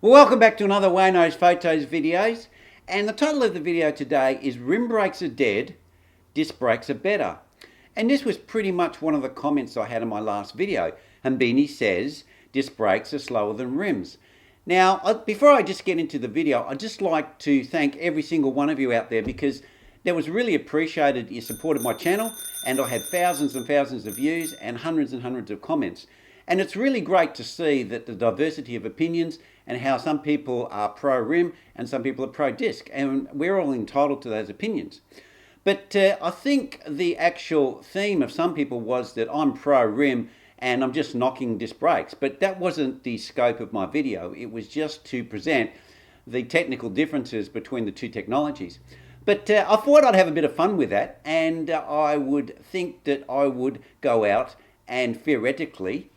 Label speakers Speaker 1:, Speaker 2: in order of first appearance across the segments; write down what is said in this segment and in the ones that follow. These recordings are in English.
Speaker 1: Well, welcome back to another Wayno's Photos videos, and the title of the video today is Rim Brakes Are Dead, Disc Brakes Are Better. And this was pretty much one of the comments I had in my last video. Hambini says disc brakes are slower than rims. Now, before I just get into the video, I'd just like to thank every single one of you out there, because that was really appreciated. You supported my channel, and I had thousands and thousands of views and hundreds of comments. And it's really great to see that the diversity of opinions and how some people are pro-rim and some people are pro-disc, and we're all entitled to those opinions. But I think the actual theme of some people was that I'm pro-rim and I'm just knocking disc brakes. But that wasn't the scope of my video. It was just to present the technical differences between the two technologies. But I thought I'd have a bit of fun with that, and I would think that I would go out and theoretically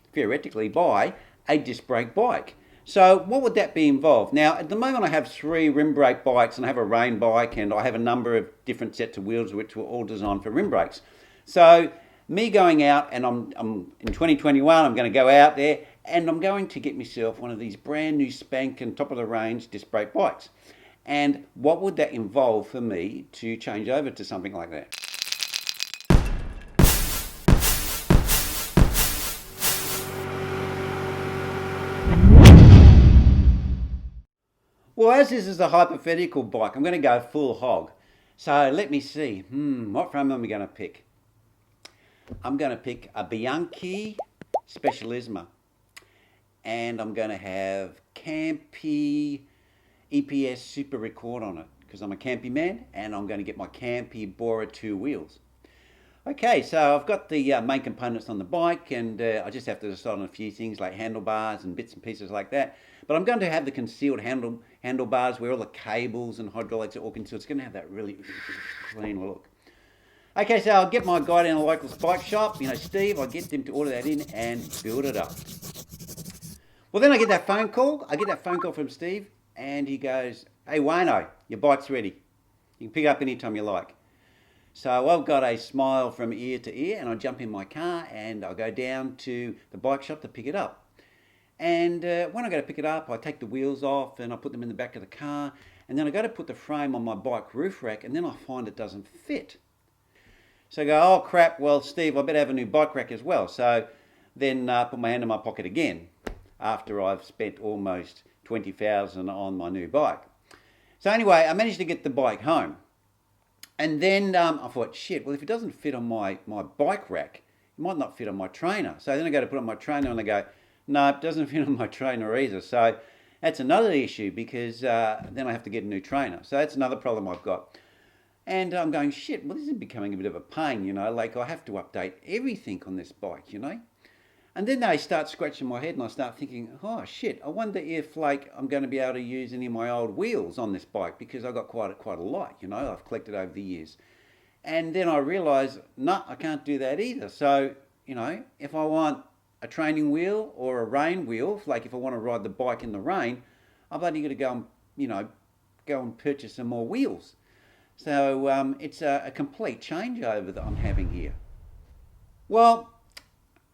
Speaker 1: buy a disc brake bike. So what would that be involved? Now, at the moment I have 3 rim brake bikes, and I have a rain bike, and I have a number of different sets of wheels which were all designed for rim brakes. So me going out, and I'm in 2021, I'm going to go out there and I'm going to get myself one of these brand new spanking top of the range disc brake bikes. And what would that involve for me to change over to something like that? Well, as this is a hypothetical bike, I'm going to go full hog. So let me see. What frame am I going to pick? I'm going to pick a Bianchi Specialisma. And I'm going to have Campy EPS Super Record on it, because I'm a Campy man, and I'm going to get my Campy Bora 2 wheels. Okay, so I've got the main components on the bike, and I just have to decide on a few things like handlebars and bits and pieces like that. But I'm going to have the concealed handlebars where all the cables and hydraulics are all concealed. It's going to have that really clean look. Okay, so I'll get my guy down the local bike shop, Steve, I'll get them to order that in and build it up. Well, then I get that phone call. I get that phone call from Steve, and he goes, "Hey, Wayno, your bike's ready. You can pick it up anytime you like." So I've got a smile from ear to ear, and I jump in my car and I go down to the bike shop to pick it up. And when I go to pick it up, I take the wheels off and I put them in the back of the car, and then I go to put the frame on my bike roof rack, and then I find it doesn't fit. So I go, "Oh crap, well Steve, I better have a new bike rack as well." So then put my hand in my pocket again after I've spent almost 20,000 on my new bike. So anyway, I managed to get the bike home. And then I thought, shit, well, if it doesn't fit on my bike rack, it might not fit on my trainer. So then I go to put on my trainer, and I go, no, it doesn't fit on my trainer either. So that's another issue, because then I have to get a new trainer. So that's another problem I've got. And I'm going, shit, well, this is becoming a bit of a pain, like I have to update everything on this bike, And then they start scratching my head, and I start thinking, oh shit, I wonder if I'm going to be able to use any of my old wheels on this bike, because I've got quite a lot, I've collected over the years. And then I realise, no, I can't do that either. So, if I want a training wheel or a rain wheel, if I want to ride the bike in the rain, I've only got to go and purchase some more wheels. So it's a complete changeover that I'm having here. Well,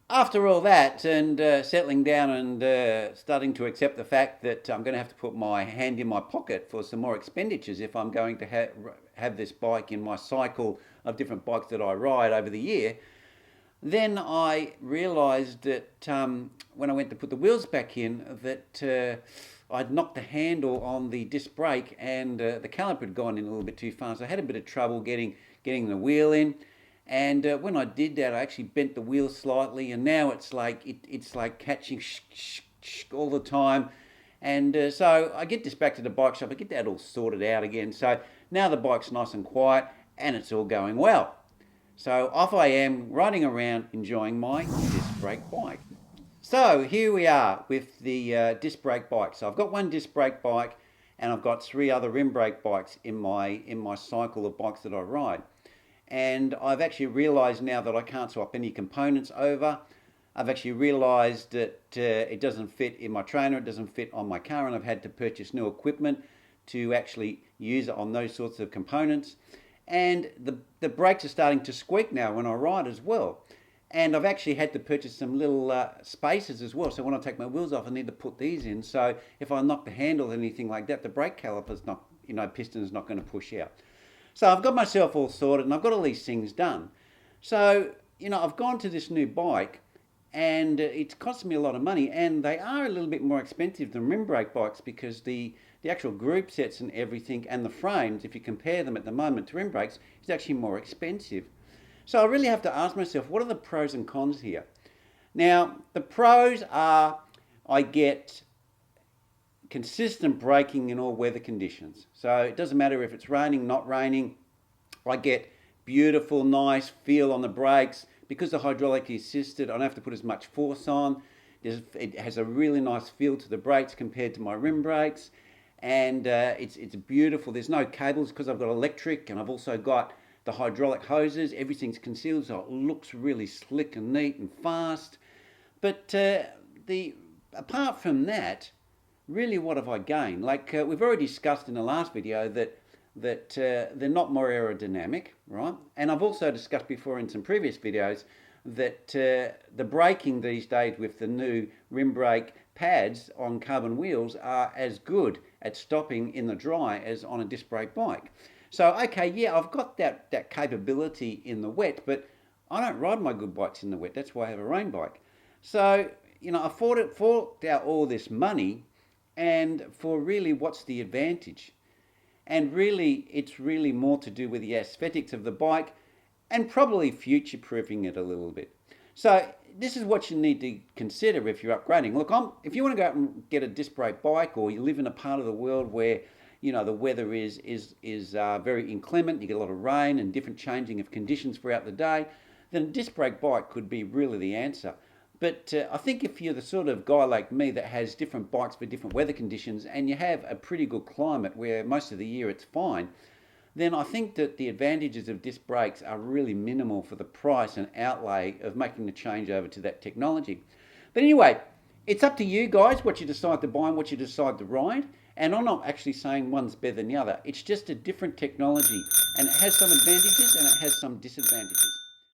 Speaker 1: after all that, and settling down and starting to accept the fact that I'm going to have to put my hand in my pocket for some more expenditures if I'm going to have this bike in my cycle of different bikes that I ride over the year, then I realised that when I went to put the wheels back in, that I'd knocked the handle on the disc brake, and the caliper had gone in a little bit too far. So I had a bit of trouble getting the wheel in. And when I did that, I actually bent the wheel slightly, and now it's like catching all the time. And so I get this back to the bike shop. I get that all sorted out again. So now the bike's nice and quiet, and it's all going well. So off I am, riding around, enjoying my disc brake bike. So here we are with the disc brake bike. So I've got one disc brake bike, and I've got 3 other rim brake bikes in my cycle of bikes that I ride. And I've actually realised now that I can't swap any components over. I've actually realised that it doesn't fit in my trainer, it doesn't fit on my car, and I've had to purchase new equipment to actually use it on those sorts of components. And the brakes are starting to squeak now when I ride as well. And I've actually had to purchase some little spacers as well. So when I take my wheels off, I need to put these in. So if I knock the handle or anything like that, the brake caliper's not, piston's not going to push out. So I've got myself all sorted and I've got all these things done. So, I've gone to this new bike and it's costing me a lot of money, and they are a little bit more expensive than rim brake bikes because the actual group sets and everything and the frames, if you compare them at the moment to rim brakes, is actually more expensive. So I really have to ask myself, what are the pros and cons here? Now, the pros are I get consistent braking in all weather conditions. So it doesn't matter if it's raining, not raining. I get beautiful, nice feel on the brakes. Because the hydraulically assisted, I don't have to put as much force on. It has a really nice feel to the brakes compared to my rim brakes. And it's beautiful. There's no cables because I've got electric, and I've also got the hydraulic hoses. Everything's concealed, so it looks really slick and neat and fast. But apart from that, really, what have I gained? Like we've already discussed in the last video that they're not more aerodynamic, right? And I've also discussed before in some previous videos that the braking these days with the new rim brake pads on carbon wheels are as good at stopping in the dry as on a disc brake bike. So, okay, yeah, I've got that capability in the wet, but I don't ride my good bikes in the wet. That's why I have a rain bike. So, I forked out all this money, and for really, what's the advantage? And really, it's really more to do with the aesthetics of the bike and probably future-proofing it a little bit. So this is what you need to consider if you're upgrading. Look, if you want to go out and get a disc brake bike, or you live in a part of the world where the weather is very inclement, you get a lot of rain and different changing of conditions throughout the day, then a disc brake bike could be really the answer. But I think if you're the sort of guy like me that has different bikes for different weather conditions, and you have a pretty good climate where most of the year it's fine, then I think that the advantages of disc brakes are really minimal for the price and outlay of making the change over to that technology. But anyway, it's up to you guys what you decide to buy and what you decide to ride. And I'm not actually saying one's better than the other. It's just a different technology, and it has some advantages and it has some disadvantages.